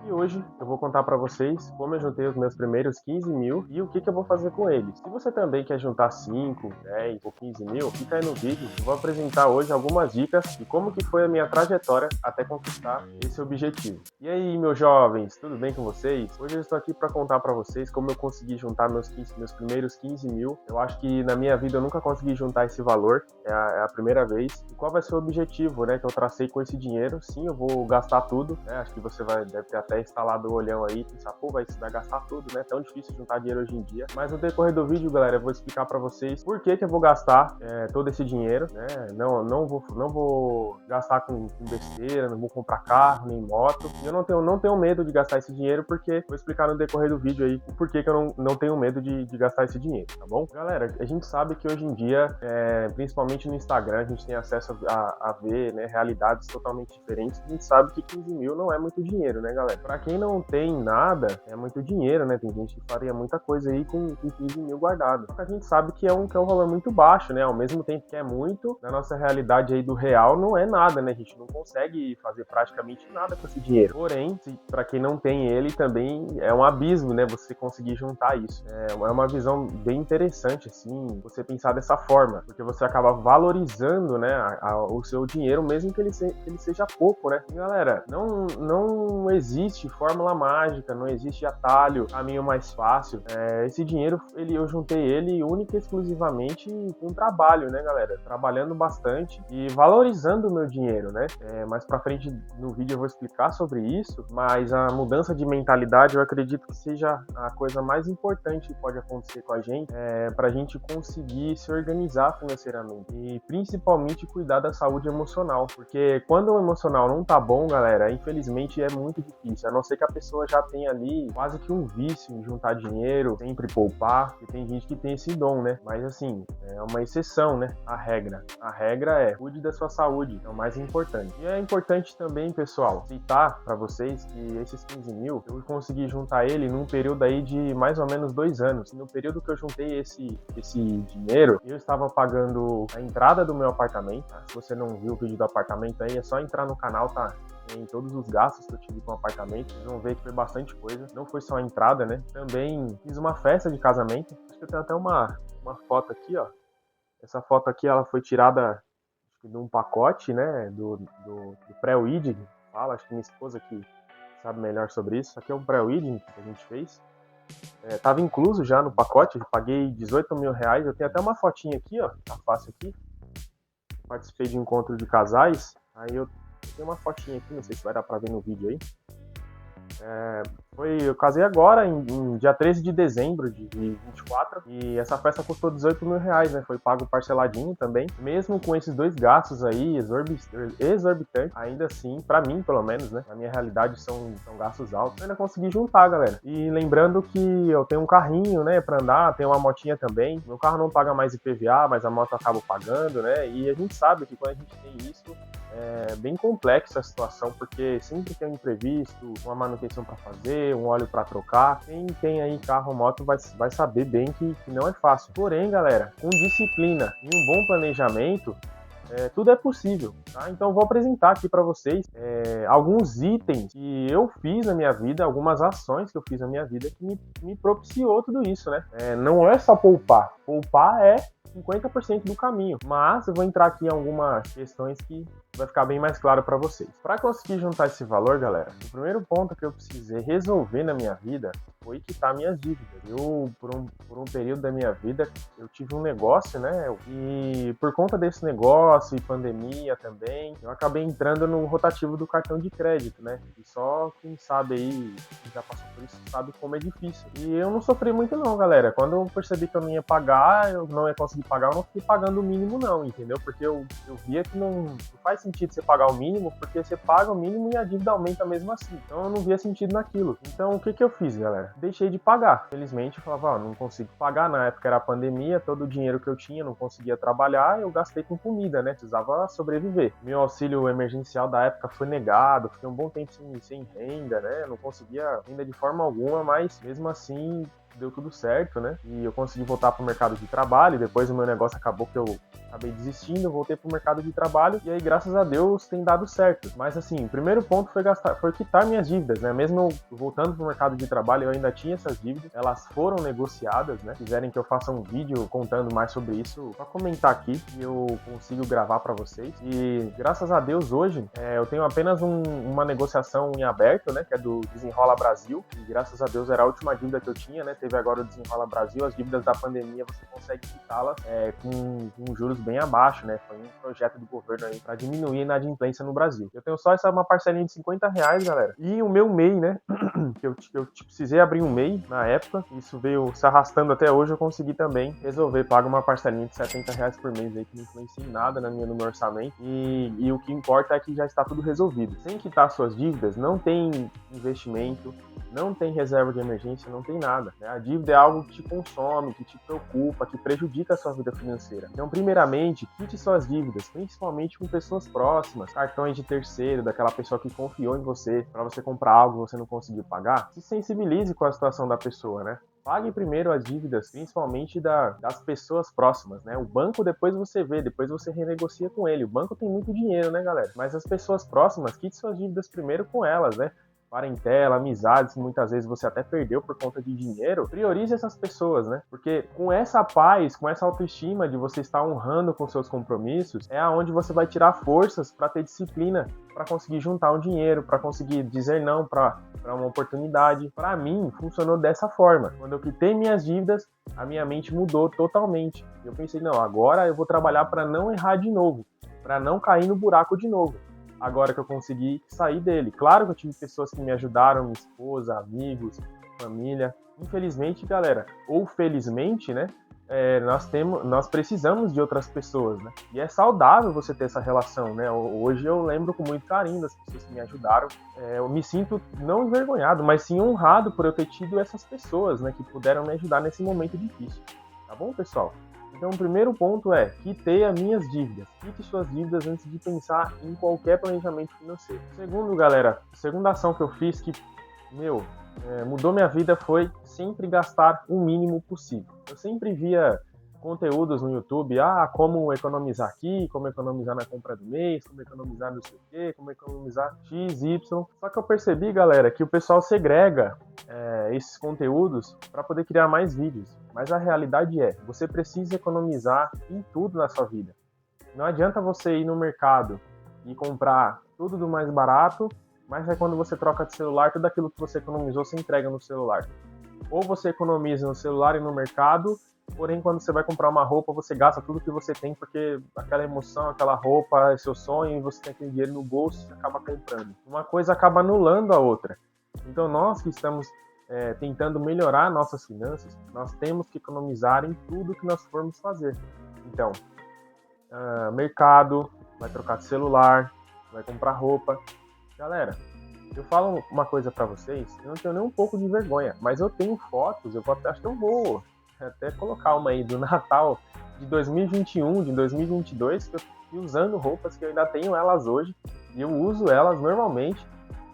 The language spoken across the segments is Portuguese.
E hoje eu vou contar para vocês como eu juntei os meus primeiros 15 mil e o que eu vou fazer com eles. Se você também quer juntar 5, 10 ou 15 mil, fica aí no vídeo. Eu vou apresentar hoje algumas dicas de como que foi a minha trajetória até conquistar esse objetivo. E aí, meus jovens, tudo bem com vocês? Hoje eu estou aqui para contar para vocês como eu consegui juntar meus primeiros 15 mil. Eu acho que na minha vida eu nunca consegui juntar esse valor, é a primeira vez. E qual vai ser o objetivo, né, que eu tracei com esse dinheiro? Sim, eu vou gastar tudo, né? Acho que você deve ter até instalado o olhão aí, pensar, pô, vai gastar tudo, né? Tão difícil juntar dinheiro hoje em dia. Mas no decorrer do vídeo, galera, eu vou explicar para vocês por que eu vou gastar todo esse dinheiro, né? Não vou gastar com besteira, não vou comprar carro, nem moto. E eu não tenho medo de gastar esse dinheiro, porque vou explicar no decorrer do vídeo aí o porquê que eu não tenho medo de gastar esse dinheiro, tá bom? Galera, a gente sabe que hoje em dia, principalmente no Instagram, a gente tem acesso a ver, né, realidades totalmente diferentes. A gente sabe que 15 mil não é muito dinheiro, né, galera? Pra quem não tem nada, é muito dinheiro, né? Tem gente que faria muita coisa aí com 15 mil guardado. Só que a gente sabe que é um valor muito baixo, né? Ao mesmo tempo que é muito, na nossa realidade aí do real, não é nada, né? A gente não consegue fazer praticamente nada com esse dinheiro. Porém, pra quem não tem ele, também é um abismo, né? Você conseguir juntar isso. É uma visão bem interessante, assim, você pensar dessa forma, porque você acaba valorizando, né, o seu dinheiro, mesmo que ele seja pouco, né? E, galera, não existe fórmula mágica, não existe atalho, caminho mais fácil. Esse dinheiro, eu juntei ele única e exclusivamente com trabalho, né, galera? Trabalhando bastante e valorizando o meu dinheiro, né? Mais pra frente no vídeo eu vou explicar sobre isso, mas a mudança de mentalidade eu acredito que seja a coisa mais importante que pode acontecer com a gente, pra gente conseguir se organizar financeiramente e principalmente cuidar da saúde emocional, porque quando o emocional não tá bom, galera, infelizmente é muito difícil, a não ser que a pessoa já tenha ali quase que um vício em juntar dinheiro, sempre poupar, e tem gente que tem esse dom, né? Mas assim, é uma exceção, né? A regra é cuide da sua saúde, é o mais importante. E é importante também, pessoal, citar para vocês que esses 15 mil, eu consegui juntar ele num período aí de mais ou menos 2 anos. No período que eu juntei esse dinheiro, eu estava pagando a entrada do meu apartamento, tá? Se você não viu o vídeo do apartamento aí, é só entrar no canal, tá? Em todos os gastos que eu tive com o apartamento, vocês vão ver que foi bastante coisa. Não foi só a entrada, né? Também fiz uma festa de casamento. Acho que eu tenho até uma foto aqui, ó. Essa foto aqui, ela foi tirada de um pacote, né? Do pré-wedding. Fala, acho que minha esposa que sabe melhor sobre isso. Isso aqui é um pré-wedding que a gente fez. Tava incluso já no pacote, eu paguei 18 mil reais. Eu tenho até uma fotinha aqui, ó. Tá fácil aqui. Participei de encontro de casais. Aí eu tenho uma fotinha aqui, não sei se vai dar pra ver no vídeo aí. Eu casei agora, em dia 13 de dezembro de 24, e essa festa custou 18 mil reais, né? Foi pago parceladinho também. Mesmo com esses dois gastos aí, exorbitantes, ainda assim, pra mim, pelo menos, né? Na minha realidade, são gastos altos. Eu ainda consegui juntar, galera. E lembrando que eu tenho um carrinho, né, pra andar, tenho uma motinha também. Meu carro não paga mais IPVA, mas a moto eu acabo pagando, né? E a gente sabe que quando a gente tem isso, é bem complexa a situação, porque sempre tem um imprevisto, uma manutenção para fazer, um óleo para trocar. Quem tem aí carro, moto, vai saber bem que não é fácil. Porém, galera, com disciplina e um bom planejamento, tudo é possível, tá? Então eu vou apresentar aqui para vocês alguns itens que eu fiz na minha vida, algumas ações que eu fiz na minha vida que me propiciou tudo isso, né? Não é só poupar. Poupar é 50% do caminho, mas eu vou entrar aqui em algumas questões que vai ficar bem mais claro para vocês. Para conseguir juntar esse valor, galera, o primeiro ponto que eu precisei resolver na minha vida foi quitar minhas dívidas. Eu, por um período da minha vida, eu tive um negócio, né? E por conta desse negócio e pandemia também, eu acabei entrando no rotativo do cartão de crédito, né? E só quem sabe aí, quem já passou por isso, sabe como é difícil. E eu não sofri muito não, galera. Quando eu percebi que eu não ia pagar, eu não ia conseguir pagar, eu não fiquei pagando o mínimo não, entendeu? Porque eu via que não faz sentido você pagar o mínimo, porque você paga o mínimo e a dívida aumenta mesmo assim. Então eu não via sentido naquilo. Então o que eu fiz, galera? Deixei de pagar. Felizmente eu falava, não consigo pagar. Na época era a pandemia, todo o dinheiro que eu tinha não conseguia trabalhar, eu gastei com comida, né? Precisava sobreviver. Meu auxílio emergencial da época foi negado, fiquei um bom tempo sem renda, né? Não conseguia renda de forma alguma, mas mesmo assim deu tudo certo, né? E eu consegui voltar pro mercado de trabalho, depois o meu negócio acabou que eu acabei desistindo, voltei pro mercado de trabalho e aí, graças a Deus, tem dado certo. Mas assim, o primeiro ponto foi quitar minhas dívidas, né? Mesmo eu voltando pro mercado de trabalho, eu ainda tinha essas dívidas, elas foram negociadas, né? Se quiserem que eu faça um vídeo contando mais sobre isso, só comentar aqui e eu consigo gravar para vocês. E graças a Deus hoje eu tenho apenas uma negociação em aberto, né? Que é do Desenrola Brasil. E graças a Deus era a última dívida que eu tinha, né? Teve agora o Desenrola Brasil, as dívidas da pandemia você consegue quitá-las com juros bem abaixo, né? Foi um projeto do governo aí para diminuir a inadimplência no Brasil. Eu tenho só uma parcelinha de R$50, galera. E o meu MEI, né? que eu precisei abrir um MEI na época, isso veio se arrastando até hoje, eu consegui também resolver, pago uma parcelinha de R$70 por mês aí, que não influencia em nada no meu orçamento, e o que importa é que já está tudo resolvido. Sem quitar suas dívidas, não tem investimento, não tem reserva de emergência, não tem nada, né? A dívida é algo que te consome, que te preocupa, que prejudica a sua vida financeira. Então, primeiramente, quite suas dívidas, principalmente com pessoas próximas, cartões de terceiro, daquela pessoa que confiou em você para você comprar algo que você não conseguiu pagar. Se sensibilize com a situação da pessoa, né? Pague primeiro as dívidas, principalmente das pessoas próximas, né? O banco depois você vê, depois você renegocia com ele. O banco tem muito dinheiro, né, galera? Mas as pessoas próximas, quite suas dívidas primeiro com elas, né? Parentela, amizades, muitas vezes você até perdeu por conta de dinheiro, priorize essas pessoas, né? Porque com essa paz, com essa autoestima de você estar honrando com seus compromissos, é aonde você vai tirar forças para ter disciplina, para conseguir juntar um dinheiro, para conseguir dizer não para uma oportunidade. Para mim, funcionou dessa forma. Quando eu quitei minhas dívidas, a minha mente mudou totalmente. Eu pensei, não, agora eu vou trabalhar para não errar de novo, para não cair no buraco de novo. Agora que eu consegui sair dele. Claro que eu tive pessoas que me ajudaram, minha esposa, amigos, família. Infelizmente, galera, ou felizmente, né, nós precisamos de outras pessoas, né? E é saudável você ter essa relação, né? Hoje eu lembro com muito carinho das pessoas que me ajudaram. Eu me sinto não envergonhado, mas sim honrado por eu ter tido essas pessoas, né, que puderam me ajudar nesse momento difícil. Tá bom, pessoal? Então, o primeiro ponto é quitei as minhas dívidas. Quite suas dívidas antes de pensar em qualquer planejamento financeiro. Segundo, galera, a segunda ação que eu fiz que, mudou minha vida foi sempre gastar o mínimo possível. Eu sempre via conteúdos no YouTube, como economizar aqui, como economizar na compra do mês, como economizar não sei o quê, como economizar X, Y. Só que eu percebi, galera, que o pessoal segrega esses conteúdos para poder criar mais vídeos. Mas a realidade você precisa economizar em tudo na sua vida. Não adianta você ir no mercado e comprar tudo do mais barato, mas é quando você troca de celular, tudo aquilo que você economizou, você entrega no celular. Ou você economiza no celular e no mercado, porém quando você vai comprar uma roupa, você gasta tudo que você tem, porque aquela emoção, aquela roupa é seu sonho, e você tem aquele dinheiro no bolso e acaba comprando. Uma coisa acaba anulando a outra. Então nós que estamos tentando melhorar nossas finanças, nós temos que economizar em tudo que nós formos fazer. Então, mercado, vai trocar de celular, vai comprar roupa. Galera, eu falo uma coisa pra vocês, eu não tenho nem um pouco de vergonha, mas eu tenho fotos, acho que eu vou até colocar uma aí do Natal de 2021, de 2022, que eu fui usando roupas que eu ainda tenho elas hoje, e eu uso elas normalmente,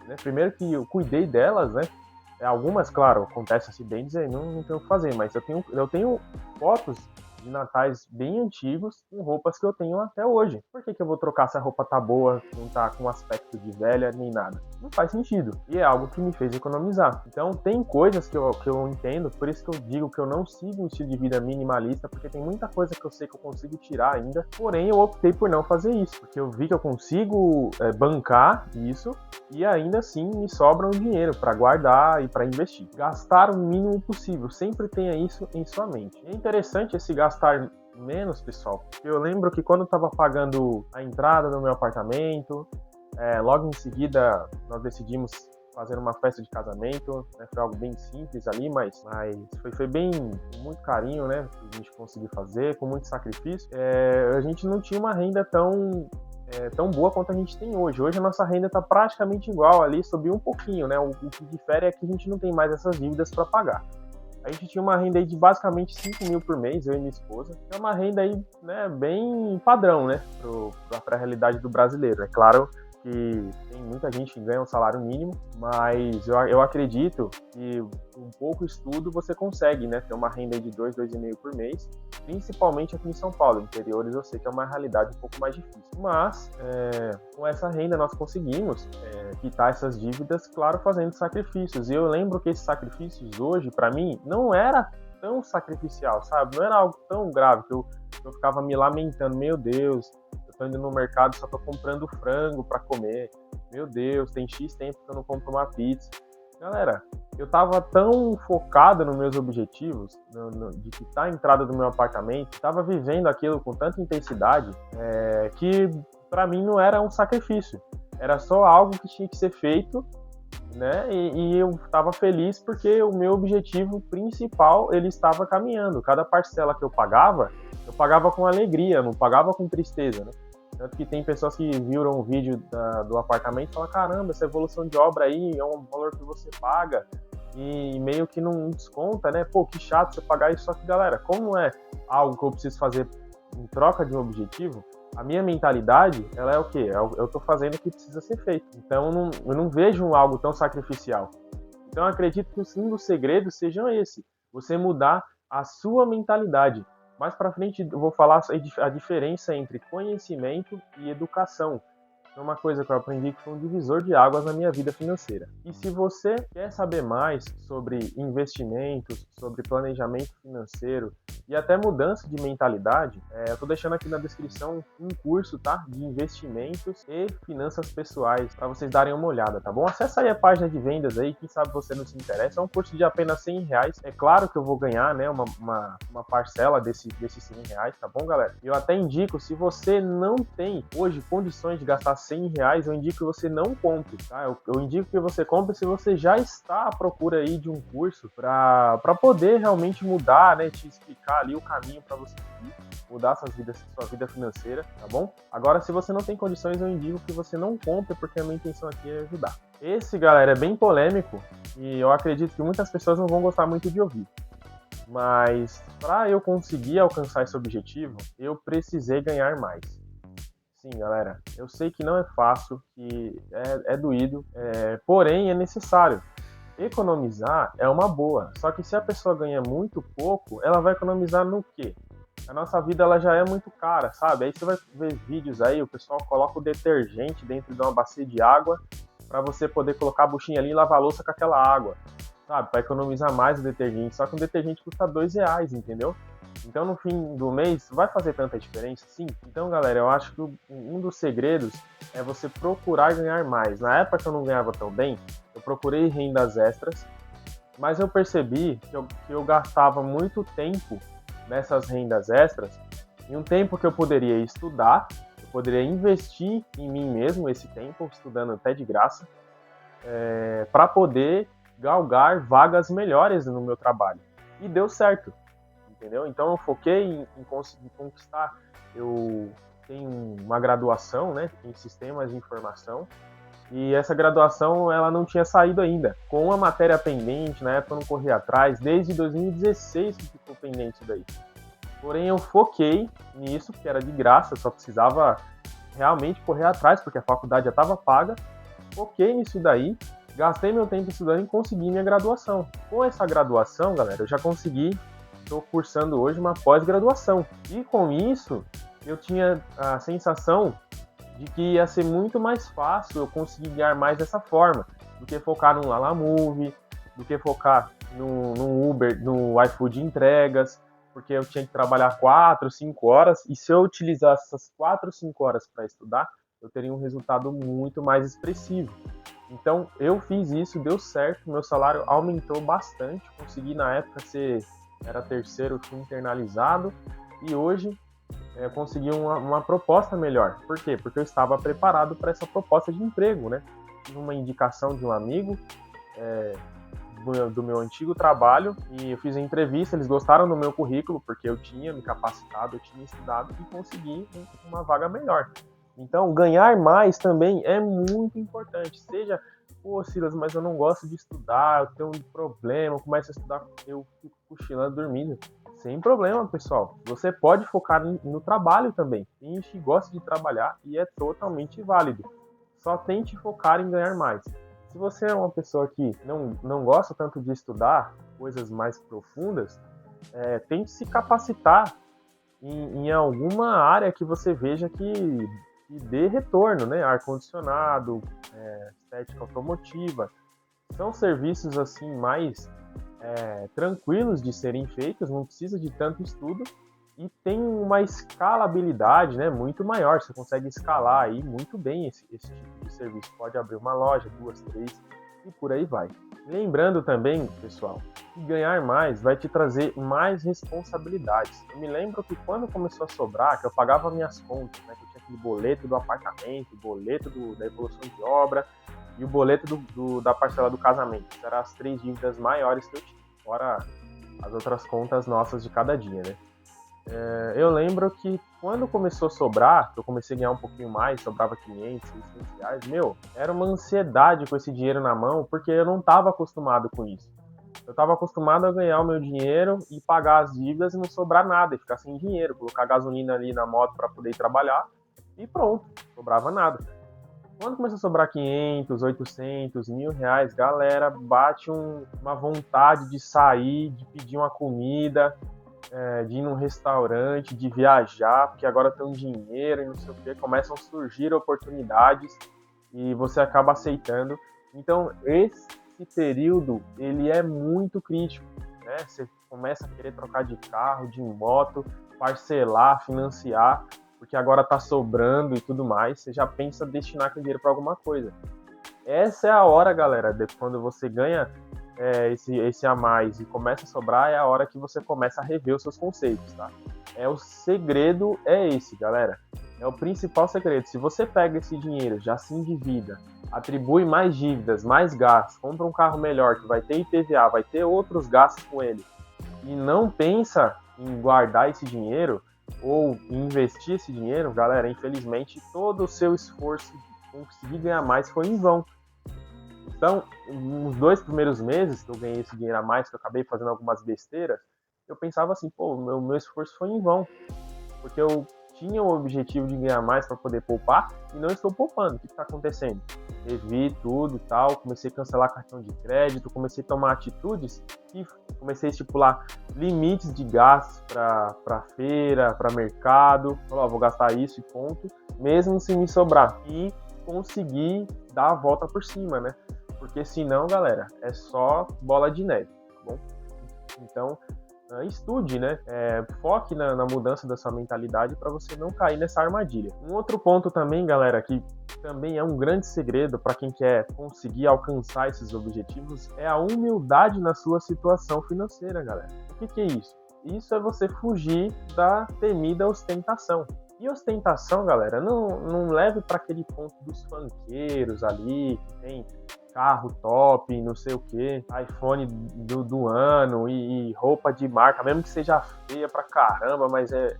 né? Primeiro que eu cuidei delas, né? Algumas, claro, acontecem acidentes e não tenho o que fazer, mas eu tenho fotos de natais bem antigos com roupas que eu tenho até hoje. Por que eu vou trocar se a roupa tá boa, não tá com aspecto de velha, nem nada? Não faz sentido. E é algo que me fez economizar. Então tem coisas que eu entendo, por isso que eu digo que eu não sigo um estilo de vida minimalista, porque tem muita coisa que eu sei que eu consigo tirar ainda, porém eu optei por não fazer isso, porque eu vi que eu consigo bancar isso e ainda assim me sobra um dinheiro para guardar e para investir. Gastar o mínimo possível, sempre tenha isso em sua mente. É interessante esse gastar menos, pessoal, porque eu lembro que quando eu estava pagando a entrada do meu apartamento, logo em seguida nós decidimos fazer uma festa de casamento, né? Foi algo bem simples ali, mas foi bem, com muito carinho, né, que a gente conseguiu fazer, com muito sacrifício. A gente não tinha uma renda tão boa quanto a gente tem hoje. Hoje a nossa renda está praticamente igual ali, subiu um pouquinho, né? O que difere é que a gente não tem mais essas dívidas para pagar. A gente tinha uma renda aí de basicamente 5 mil por mês, eu e minha esposa. É uma renda aí, né, bem padrão, né, para a realidade do brasileiro. É claro que tem muita gente que ganha um salário mínimo, mas eu acredito que com pouco estudo você consegue, né, ter uma renda de 2,5 por mês, principalmente aqui em São Paulo. Interiores eu sei que é uma realidade um pouco mais difícil, mas com essa renda nós conseguimos quitar essas dívidas, claro, fazendo sacrifícios. E eu lembro que esses sacrifícios hoje, para mim, não era tão sacrificial, sabe? Não era algo tão grave que eu ficava me lamentando, meu Deus, eu tô indo no mercado e só tô comprando frango para comer, meu Deus, tem X tempo que eu não compro uma pizza. Galera, eu tava tão focado nos meus objetivos, de quitar a entrada do meu apartamento, tava vivendo aquilo com tanta intensidade, que para mim não era um sacrifício, era só algo que tinha que ser feito, né? E eu estava feliz porque o meu objetivo principal ele estava caminhando. Cada parcela que eu pagava com alegria, não pagava com tristeza, né? Tanto que tem pessoas que viram o vídeo do apartamento e falam, caramba, essa evolução de obra aí é um valor que você paga e meio que não desconta, né? Pô, que chato você pagar isso. Só que, galera, como é algo que eu preciso fazer em troca de um objetivo, a minha mentalidade, ela é o quê? Eu tô fazendo o que precisa ser feito. Então, eu não vejo algo tão sacrificial. Então, eu acredito que um dos segredos seja esse. Você mudar a sua mentalidade. Mais para frente, eu vou falar a diferença entre conhecimento e educação. É uma coisa que eu aprendi que foi um divisor de águas na minha vida financeira. E se você quer saber mais sobre investimentos, sobre planejamento financeiro e até mudança de mentalidade, eu estou deixando aqui na descrição um curso, tá? De investimentos e finanças pessoais para vocês darem uma olhada, tá bom? Acessa aí a página de vendas aí, quem sabe você não se interessa. É um curso de apenas R$100. É claro que eu vou ganhar, né, uma parcela desses R$100, tá bom, galera? Eu até indico, se você não tem hoje condições de gastar R$100, eu indico que você não compre, tá? Eu indico que você compre se você já está à procura aí de um curso para poder realmente mudar, né? Te explicar ali o caminho para você seguir, mudar sua vida financeira, tá bom? Agora, se você não tem condições, eu indico que você não compre, porque a minha intenção aqui é ajudar. Esse, galera, é bem polêmico e eu acredito que muitas pessoas não vão gostar muito de ouvir. Mas para eu conseguir alcançar esse objetivo, eu precisei ganhar mais. Sim, galera, eu sei que não é fácil, que é doído, porém é necessário. Economizar é uma boa, só que se a pessoa ganha muito pouco, ela vai economizar no quê? A nossa vida ela já é muito cara, sabe? Aí você vai ver vídeos aí, o pessoal coloca o detergente dentro de uma bacia de água para você poder colocar a buchinha ali e lavar a louça com aquela água, sabe? Para economizar mais o detergente, só que um detergente custa R$2, entendeu? Então, no fim do mês, vai fazer tanta diferença? Sim. Então, galera, eu acho que um dos segredos é você procurar ganhar mais. Na época que eu não ganhava tão bem, eu procurei rendas extras, mas eu percebi que eu gastava muito tempo nessas rendas extras, e um tempo que eu poderia estudar, eu poderia investir em mim mesmo esse tempo, estudando até de graça, para poder galgar vagas melhores no meu trabalho. E deu certo. Entendeu? Então eu foquei em conseguir conquistar. Eu tenho uma graduação, né, em sistemas de informação, e essa graduação ela não tinha saído ainda. Com uma matéria pendente, na época eu não corri atrás, desde 2016 que ficou pendente isso daí. Porém eu foquei nisso, porque era de graça, eu só precisava realmente correr atrás, porque a faculdade já estava paga. Foquei nisso daí, gastei meu tempo estudando e consegui minha graduação. Com essa graduação, galera, eu já consegui. Estou cursando hoje uma pós-graduação. E com isso, eu tinha a sensação de que ia ser muito mais fácil eu conseguir ganhar mais dessa forma, do que focar no Lalamove, do que focar no Uber, no iFood entregas, porque eu tinha que trabalhar 4, 5 horas, e se eu utilizasse essas 4, 5 horas para estudar, eu teria um resultado muito mais expressivo. Então, eu fiz isso, deu certo, meu salário aumentou bastante, consegui na época era terceiro, fui internalizado, e hoje eu consegui uma proposta melhor. Por quê? Porque eu estava preparado para essa proposta de emprego, né? Tive uma indicação de um amigo do meu antigo trabalho, e eu fiz a entrevista, eles gostaram do meu currículo, porque eu tinha me capacitado, eu tinha estudado e consegui uma vaga melhor. Então, ganhar mais também é muito importante, seja... Pô, Silas, mas eu não gosto de estudar, eu tenho um problema, eu começo a estudar, eu fico cochilando, dormindo. Sem problema, pessoal. Você pode focar no trabalho também. Tem gente que gosta de trabalhar e é totalmente válido. só tente focar em ganhar mais. Se você é uma pessoa que não gosta tanto de estudar coisas mais profundas, tente se capacitar em alguma área que você veja que dê retorno, né? Ar-condicionado, estética automotiva. São serviços assim mais tranquilos de serem feitos, não precisa de tanto estudo e tem uma escalabilidade, né, muito maior. Você consegue escalar aí muito bem esse tipo de serviço. Pode abrir uma loja, 2, 3 e por aí vai. Lembrando também, pessoal, que ganhar mais vai te trazer mais responsabilidades. Eu me lembro que quando começou a sobrar, que eu pagava minhas contas, né, que eu tinha aquele boleto do apartamento, o boleto da evolução de obra e o boleto da parcela do casamento. Essas eram as 3 dívidas maiores que eu tinha, fora as outras contas nossas de cada dia, né? Eu lembro que quando começou a sobrar, eu comecei a ganhar um pouquinho mais, sobrava 500, 600 reais, era uma ansiedade com esse dinheiro na mão, porque eu não estava acostumado com isso. Eu estava acostumado a ganhar o meu dinheiro e pagar as dívidas e não sobrar nada, e ficar sem dinheiro, colocar gasolina ali na moto para poder ir trabalhar e pronto, sobrava nada. Quando começou a sobrar 500, 800, R$ 1.000, galera, bate uma vontade de sair, de pedir uma comida, de ir num restaurante, de viajar, porque agora tem um dinheiro e não sei o que, começam a surgir oportunidades e você acaba aceitando. Então, esse período, ele é muito crítico, né? Você começa a querer trocar de carro, de moto, parcelar, financiar, porque agora tá sobrando e tudo mais, você já pensa em destinar aquele dinheiro para alguma coisa. Essa é a hora, galera, quando você ganha esse a mais e começa a sobrar, é a hora que você começa a rever os seus conceitos, tá? O segredo é esse, galera. É o principal segredo. Se você pega esse dinheiro, já se endivida, atribui mais dívidas, mais gastos, compra um carro melhor que vai ter IPVA, vai ter outros gastos com ele, e não pensa em guardar esse dinheiro ou investir esse dinheiro, galera, infelizmente todo o seu esforço de conseguir ganhar mais foi em vão. Então, nos 2 primeiros meses que eu ganhei esse dinheiro a mais, que eu acabei fazendo algumas besteiras, eu pensava assim, pô, meu esforço foi em vão, porque eu tinha o objetivo de ganhar mais para poder poupar e não estou poupando. O que está acontecendo? Revi tudo e tal, comecei a cancelar cartão de crédito, comecei a tomar atitudes e comecei a estipular limites de gastos para feira, para mercado. Falei, vou gastar isso e ponto, mesmo se me sobrar. E conseguir dar a volta por cima, né? Porque senão, galera, é só bola de neve, tá bom? Então, estude, né? Foque na mudança da sua mentalidade para você não cair nessa armadilha. Um outro ponto também, galera, que também é um grande segredo para quem quer conseguir alcançar esses objetivos, é a humildade na sua situação financeira, galera. O que é isso? Isso é você fugir da temida ostentação. E ostentação, galera, não leve para aquele ponto dos funkeiros ali, que tem carro top, não sei o que, iPhone do ano e roupa de marca, mesmo que seja feia pra caramba, mas é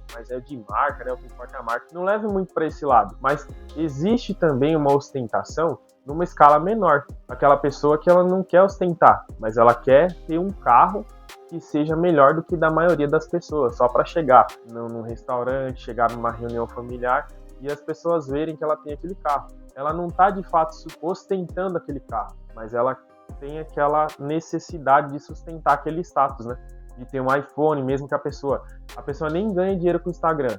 de marca, né? O que importa é a marca. Não leve muito para esse lado, mas existe também uma ostentação numa escala menor. Aquela pessoa que ela não quer ostentar, mas ela quer ter um carro que seja melhor do que da maioria das pessoas, só para chegar num restaurante, chegar numa reunião familiar e as pessoas verem que ela tem aquele carro. Ela não está de fato ostentando aquele carro, mas ela tem aquela necessidade de sustentar aquele status, né? De ter um iPhone, mesmo que a pessoa nem ganha dinheiro com o Instagram,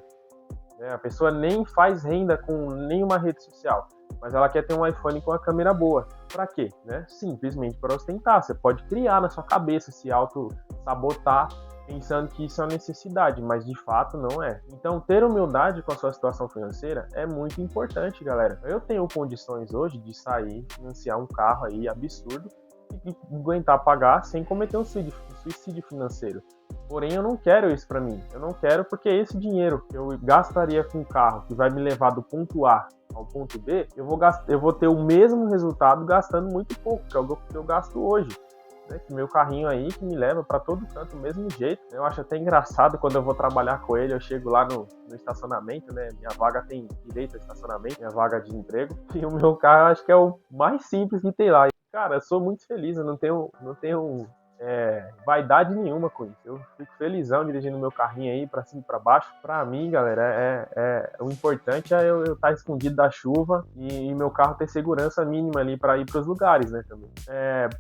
né? A pessoa nem faz renda com nenhuma rede social, mas ela quer ter um iPhone com a câmera boa. Para quê? Né? Simplesmente para ostentar. Você pode criar na sua cabeça, se auto-sabotar, pensando que isso é uma necessidade, mas de fato não é. Então, ter humildade com a sua situação financeira é muito importante, galera. Eu tenho condições hoje de sair, financiar um carro aí absurdo e aguentar pagar sem cometer um suicídio financeiro. Porém, eu não quero isso para mim. Eu não quero porque esse dinheiro que eu gastaria com um carro que vai me levar do ponto A ao ponto B, eu vou ter o mesmo resultado gastando muito pouco, que é o que eu gasto hoje. Né, que meu carrinho aí que me leva para todo canto do mesmo jeito. Eu acho até engraçado quando eu vou trabalhar com ele, eu chego lá no estacionamento, né? Minha vaga tem direito a estacionamento, minha vaga de emprego, e o meu carro acho que é o mais simples que tem lá. E, cara, eu sou muito feliz, eu não tenho vaidade nenhuma com isso. Eu fico felizão dirigindo meu carrinho aí pra cima e pra baixo. Pra mim, galera, o importante é eu estar escondido da chuva e meu carro ter segurança mínima ali pra ir pros lugares, né, também.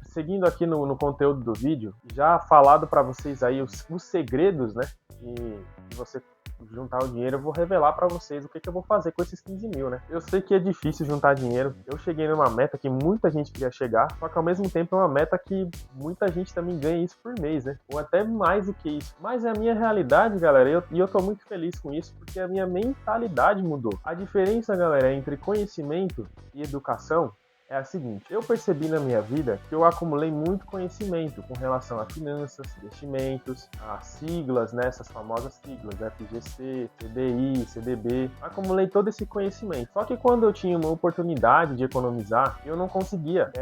Seguindo aqui no conteúdo do vídeo, já falado pra vocês aí os segredos, né, de você juntar o dinheiro, eu vou revelar pra vocês o que eu vou fazer com esses 15 mil, né? Eu sei que é difícil juntar dinheiro, eu cheguei numa meta que muita gente queria chegar, só que ao mesmo tempo é uma meta que muita gente também ganha isso por mês, né? Ou até mais do que isso. Mas é a minha realidade, galera, e eu tô muito feliz com isso, porque a minha mentalidade mudou. A diferença, galera, entre conhecimento e educação é a seguinte: eu percebi na minha vida que eu acumulei muito conhecimento com relação a finanças, investimentos, a siglas, né, essas famosas siglas, FGC, CDI, CDB. Acumulei todo esse conhecimento. Só que quando eu tinha uma oportunidade de economizar, eu não conseguia.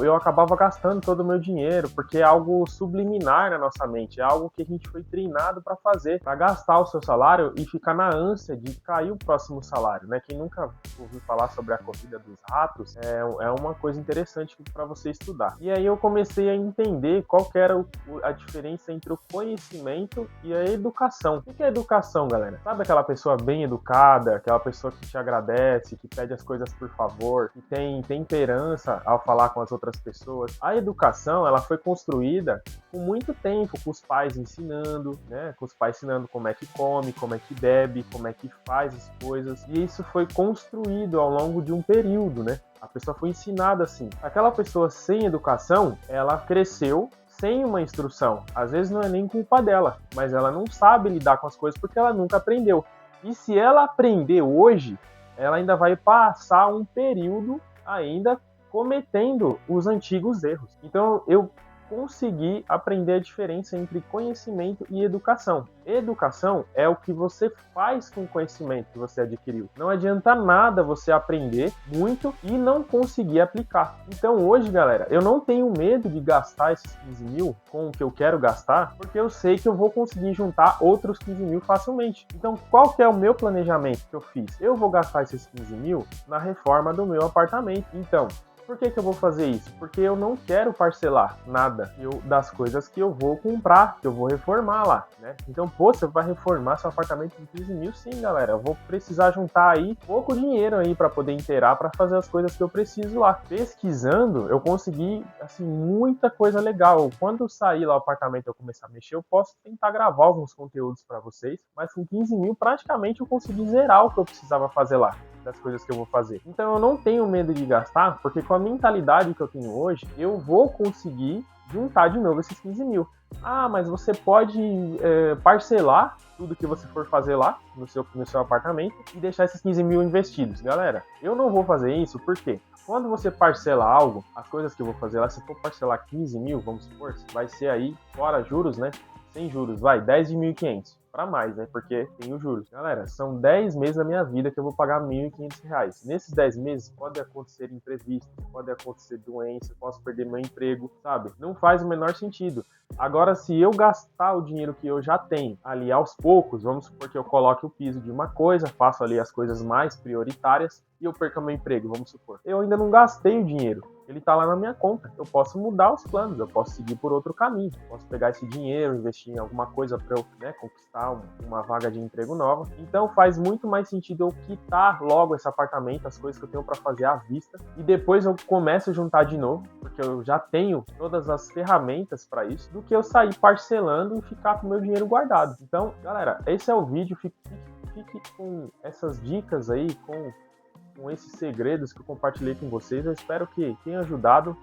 Eu acabava gastando todo o meu dinheiro, porque é algo subliminar na nossa mente, é algo que a gente foi treinado para fazer, para gastar o seu salário e ficar na ânsia de cair o próximo salário, né? Quem nunca ouviu falar sobre a corrida dos ratos, é uma coisa interessante para você estudar. E aí eu comecei a entender qual que era a diferença entre o conhecimento e a educação. O que é educação, galera? Sabe aquela pessoa bem educada, aquela pessoa que te agradece, que pede as coisas por favor, que tem temperança ao falar com as outras pessoas? A educação, ela foi construída com muito tempo, com os pais ensinando, né? Com os pais ensinando como é que come, como é que bebe, como é que faz as coisas. E isso foi construído ao longo de um período, né? A pessoa foi ensinada assim. Aquela pessoa sem educação, ela cresceu sem uma instrução. Às vezes não é nem culpa dela, mas ela não sabe lidar com as coisas porque ela nunca aprendeu. E se ela aprender hoje, ela ainda vai passar um período ainda cometendo os antigos erros. Então eu consegui aprender a diferença entre conhecimento e educação. Educação é o que você faz com o conhecimento que você adquiriu. Não adianta nada você aprender muito e não conseguir aplicar. Então hoje, galera, eu não tenho medo de gastar esses 15 mil com o que eu quero gastar, porque eu sei que eu vou conseguir juntar outros 15 mil facilmente. Então qual que é o meu planejamento que eu fiz? Eu vou gastar esses 15 mil na reforma do meu apartamento. Então, por que eu vou fazer isso? Porque eu não quero parcelar nada das coisas que eu vou comprar, que eu vou reformar lá, né? Então, você vai reformar seu apartamento em 15 mil? Sim, galera. Eu vou precisar juntar aí pouco dinheiro aí para poder inteirar, para fazer as coisas que eu preciso lá. Pesquisando, eu consegui, assim, muita coisa legal. Quando sair lá o apartamento e eu começar a mexer, eu posso tentar gravar alguns conteúdos para vocês, mas com 15 mil, praticamente eu consegui zerar o que eu precisava fazer lá, das coisas que eu vou fazer. Então eu não tenho medo de gastar, porque com a mentalidade que eu tenho hoje, eu vou conseguir juntar de novo esses 15 mil. Ah, mas você pode parcelar tudo que você for fazer lá no seu apartamento e deixar esses 15 mil investidos. Galera, eu não vou fazer isso porque quando você parcela algo, as coisas que eu vou fazer lá, se for parcelar 15 mil, vamos supor, vai ser aí, fora juros, né? Sem juros, vai, 10.500. Para mais, né? Porque tem os juros. Galera, são 10 meses da minha vida que eu vou pagar R$1.500. Nesses 10 meses pode acontecer imprevistos, pode acontecer doença, posso perder meu emprego, sabe? Não faz o menor sentido. Agora, se eu gastar o dinheiro que eu já tenho ali aos poucos, vamos supor que eu coloque o piso de uma coisa, faço ali as coisas mais prioritárias e eu perco meu emprego, vamos supor. Eu ainda não gastei o dinheiro. Ele tá lá na minha conta. Eu posso mudar os planos, eu posso seguir por outro caminho. Posso pegar esse dinheiro, investir em alguma coisa para eu, né, conquistar uma vaga de emprego nova. Então faz muito mais sentido eu quitar logo esse apartamento, as coisas que eu tenho para fazer à vista, e depois eu começo a juntar de novo, porque eu já tenho todas as ferramentas para isso, do que eu sair parcelando e ficar com o meu dinheiro guardado. Então, galera, esse é o vídeo. Fique com essas dicas aí, com esses segredos que eu compartilhei com vocês. Eu espero que tenha ajudado.